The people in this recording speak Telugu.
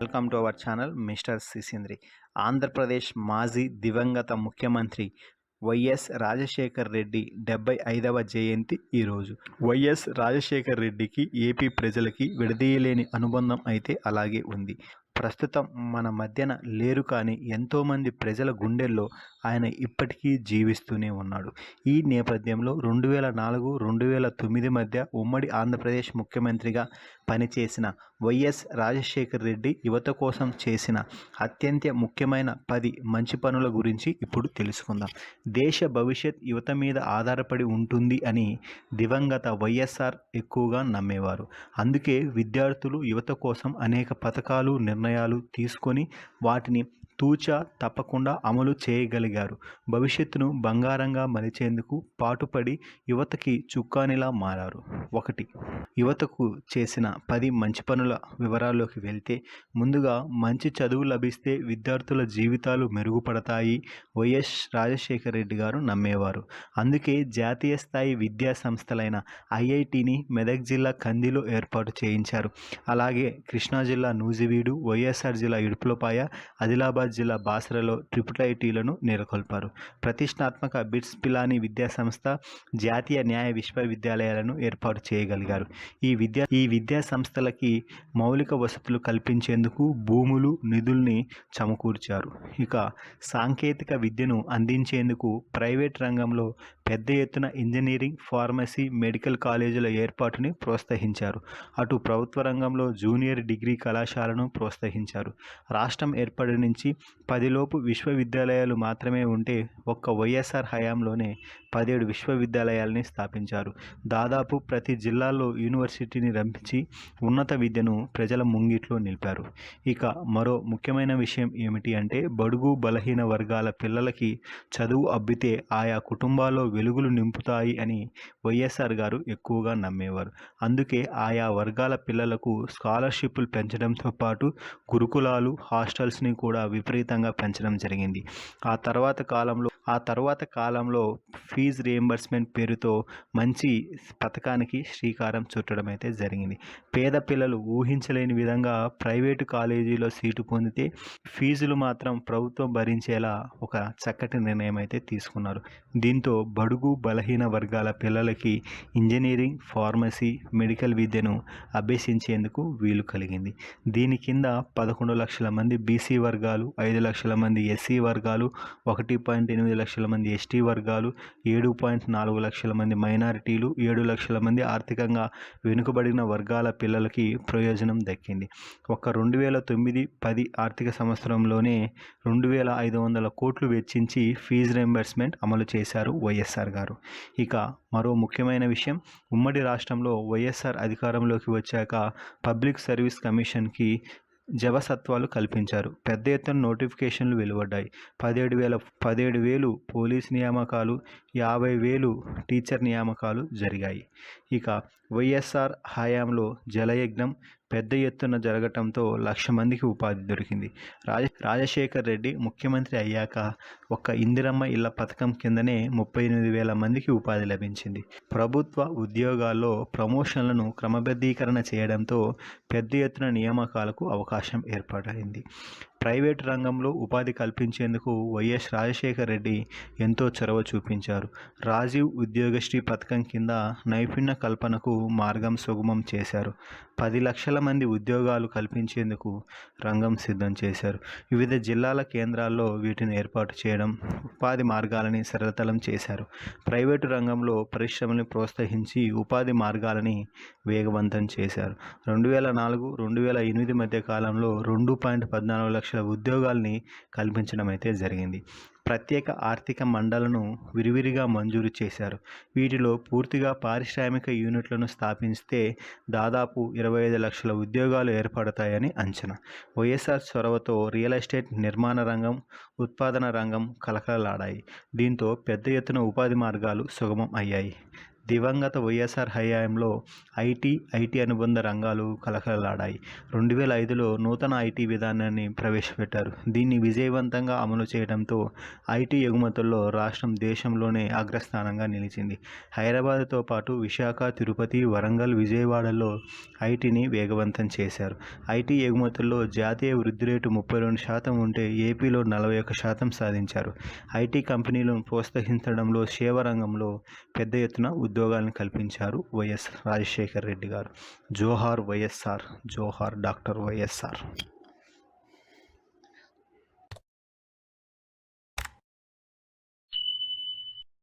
Welcome to our channel mister సిసింద్రి. Andhra Pradesh మాజీ దివంగత ముఖ్యమంత్రి వైఎస్ రాజశేఖర్ రెడ్డి 75వ జయంతి ఈరోజు. వైఎస్ రాజశేఖర్ రెడ్డికి ఏపీ ప్రజలకి విడదీయలేని అనుబంధం అయితే అలాగే ఉంది. ప్రస్తుతం మన మధ్యన లేరు, కానీ ఎంతోమంది ప్రజల గుండెల్లో ఆయన ఇప్పటికీ జీవిస్తూనే ఉన్నాడు. ఈ నేపథ్యంలో 2004-2009 మధ్య ఉమ్మడి ఆంధ్రప్రదేశ్ ముఖ్యమంత్రిగా పనిచేసిన వైఎస్ రాజశేఖర్ రెడ్డి యువత కోసం చేసిన అత్యంత ముఖ్యమైన 10 మంచి పనుల గురించి ఇప్పుడు తెలుసుకుందాం. దేశ భవిష్యత్ యువత మీద ఆధారపడి ఉంటుంది అని దివంగత వైఎస్ఆర్ ఎక్కువగా నమ్మేవారు. అందుకే విద్యార్థులు యువత కోసం అనేక పథకాలు, నిర్ణయాలు తీసుకొని వాటిని తూచా తప్పకుండా అమలు చేయగలిగారు. భవిష్యత్తును బంగారంగా మలిచేందుకు పాటుపడి యువతకి చుక్కానిలా మారారు. 1. యువతకు చేసిన 10 మంచి పనుల వివరాల్లోకి వెళ్తే, ముందుగా మంచి చదువు లభిస్తే విద్యార్థుల జీవితాలు మెరుగుపడతాయి వైఎస్ రాజశేఖర రెడ్డి గారు నమ్మేవారు. అందుకే జాతీయ స్థాయి విద్యా సంస్థలైన ఐఐటిని మెదక్ జిల్లా కందిలో ఏర్పాటు చేయించారు. అలాగే కృష్ణా జిల్లా నూజివీడు, వైఎస్ఆర్ జిల్లా ఇడుపులపాయ, ఆదిలాబాద్ జిల్లా బాసరలో IIITలను నెలకొల్పారు. ప్రతిష్టాత్మక బిట్స్ పిలానీ విద్యా సంస్థ, జాతీయ న్యాయ విశ్వవిద్యాలయాలను ఏర్పాటు చేయగలిగారు. ఈ విద్యా సంస్థలకి మౌలిక వసతులు కల్పించేందుకు భూములు, నిధుల్ని సమకూర్చారు. ఇక సాంకేతిక విద్యను అందించేందుకు ప్రైవేట్ రంగంలో పెద్ద ఎత్తున ఇంజనీరింగ్, ఫార్మసీ, మెడికల్ కాలేజీల ఏర్పాటుని ప్రోత్సహించారు. అటు ప్రభుత్వ రంగంలో జూనియర్ డిగ్రీ కళాశాలను ప్రోత్సహించారు. రాష్ట్రం ఏర్పడి నుంచి 10 లోపు విశ్వవిద్యాలయాలు మాత్రమే ఉంటే ఒక్క వైఎస్ఆర్ హయాంలోనే 17 విశ్వవిద్యాలయాల్ని స్థాపించారు. దాదాపు ప్రతి జిల్లాలో యూనివర్సిటీని రంపించి ఉన్నత విద్యను ప్రజల ముంగిట్లో నిలిపారు. ఇక మరో ముఖ్యమైన విషయం ఏమిటి అంటే, బడుగు బలహీన వర్గాల పిల్లలకి చదువు అబ్బితే ఆయా కుటుంబాల్లో వెలుగులు నింపుతాయి అని వైఎస్ఆర్ గారు ఎక్కువగా నమ్మేవారు. అందుకే ఆయా వర్గాల పిల్లలకు స్కాలర్షిప్లు పెంచడంతో పాటు గురుకులాలు, హాస్టల్స్ని కూడా విపరీతంగా పెంచడం జరిగింది. ఆ తర్వాత కాలంలో ఫీజు రియంబర్స్మెంట్ పేరుతో మంచి పథకానికి శ్రీకారం చుట్టడం అయితే జరిగింది. పేద పిల్లలు ఊహించలేని విధంగా ప్రైవేటు కాలేజీలో సీటు పొందితే ఫీజులు మాత్రం ప్రభుత్వం భరించేలా ఒక చక్కటి నిర్ణయం అయితే తీసుకున్నారు. దీంతో బడుగు బలహీన వర్గాల పిల్లలకి ఇంజనీరింగ్, ఫార్మసీ, మెడికల్ విద్యను అభ్యసించేందుకు వీలు కలిగింది. దీని కింద 11 లక్షల మంది బీసీ వర్గాలు, 5 లక్షల మంది ఎస్సీ వర్గాలు, 1.8 లక్షల మంది ఎస్టీ వర్గాలు, 7.4 లక్షల మంది మైనారిటీలు, 7 లక్షల మంది ఆర్థికంగా వెనుకబడిన వర్గాల పిల్లలకి ప్రయోజనం దక్కింది. ఒక్క 2009-10 ఆర్థిక సంవత్సరంలోనే 2,500 కోట్లు వెచ్చించి ఫీజు రియంబర్స్మెంట్ అమలు చేశారు వైఎస్ఆర్ గారు. ఇక మరో ముఖ్యమైన విషయం, ఉమ్మడి రాష్ట్రంలో వైఎస్ఆర్ అధికారంలోకి వచ్చాక పబ్లిక్ సర్వీస్ కమిషన్కి జవసత్వాలు కల్పించారు. పెద్ద ఎత్తున నోటిఫికేషన్లు వెలువడ్డాయి. 17,000 పోలీస్ నియామకాలు, 50,000 టీచర్ నియామకాలు జరిగాయి. ఇక వైఎస్ఆర్ హయాంలో జలయజ్ఞం పెద్ద ఎత్తున జరగటంతో 1,00,000 మందికి ఉపాధి దొరికింది. రాజశేఖర్ రెడ్డి ముఖ్యమంత్రి అయ్యాక ఒక్క ఇందిరమ్మ ఇళ్ల పథకం కిందనే 38,000 మందికి ఉపాధి లభించింది. ప్రభుత్వ ఉద్యోగాల్లో ప్రమోషన్లను క్రమబద్ధీకరణ చేయడంతో పెద్ద ఎత్తున నియామకాలకు అవకాశం ఏర్పడింది. ప్రైవేటు రంగంలో ఉపాధి కల్పించేందుకు వైఎస్ రాజశేఖర్ రెడ్డి ఎంతో చొరవ చూపించారు. రాజీవ్ ఉద్యోగశ్రీ పథకం కింద నైపుణ్య కల్పనకు మార్గం సుగమం చేశారు. 10 లక్షల మంది ఉద్యోగాలు కల్పించేందుకు రంగం సిద్ధం చేశారు. వివిధ జిల్లాల కేంద్రాల్లో వీటిని ఏర్పాటు చేయడం, ఉపాధి మార్గాలని సరళతరం చేశారు. ప్రైవేటు రంగంలో పరిశ్రమలను ప్రోత్సహించి ఉపాధి మార్గాలని వేగవంతం చేశారు. 2004-2008 మధ్య కాలంలో 2.14 లక్షల ఉద్యోగాల్ని కల్పించడం అయితే జరిగింది. ప్రత్యేక ఆర్థిక మండళ్లను విరివిరిగా మంజూరు చేశారు. వీటిలో పూర్తిగా పారిశ్రామిక యూనిట్లను స్థాపిస్తే దాదాపు 25 లక్షల ఉద్యోగాలు ఏర్పడతాయని అంచనా. వైఎస్ఆర్ చొరవతో రియల్ ఎస్టేట్, నిర్మాణ రంగం, ఉత్పాదన రంగం కలకలలాడాయి. దీంతో పెద్ద ఎత్తున ఉపాధి మార్గాలు సుగమం అయ్యాయి. దివంగత వైఎస్ఆర్ హయాంలో ఐటీ అనుబంధ రంగాలు కలకలలాడాయి. 2005లో నూతన ఐటీ విధానాన్ని ప్రవేశపెట్టారు. దీన్ని విజయవంతంగా అమలు చేయడంతో ఐటీ ఎగుమతుల్లో రాష్ట్రం దేశంలోనే అగ్రస్థానంగా నిలిచింది. హైదరాబాద్తో పాటు విశాఖ, తిరుపతి, వరంగల్, విజయవాడలో ఐటీని వేగవంతం చేశారు. ఐటీ ఎగుమతుల్లో జాతీయ వృద్ధి రేటు 32% ఉంటే ఏపీలో 41% సాధించారు. ఐటీ కంపెనీలను ప్రోత్సహించడంలో, సేవా రంగంలో పెద్ద ఎత్తున ఉద్యోగాలను కల్పించారు వైఎస్ రాజశేఖర రెడ్డి గారు. జోహార్ వైఎస్ఆర్, జోహార్ డాక్టర్ వైఎస్ఆర్.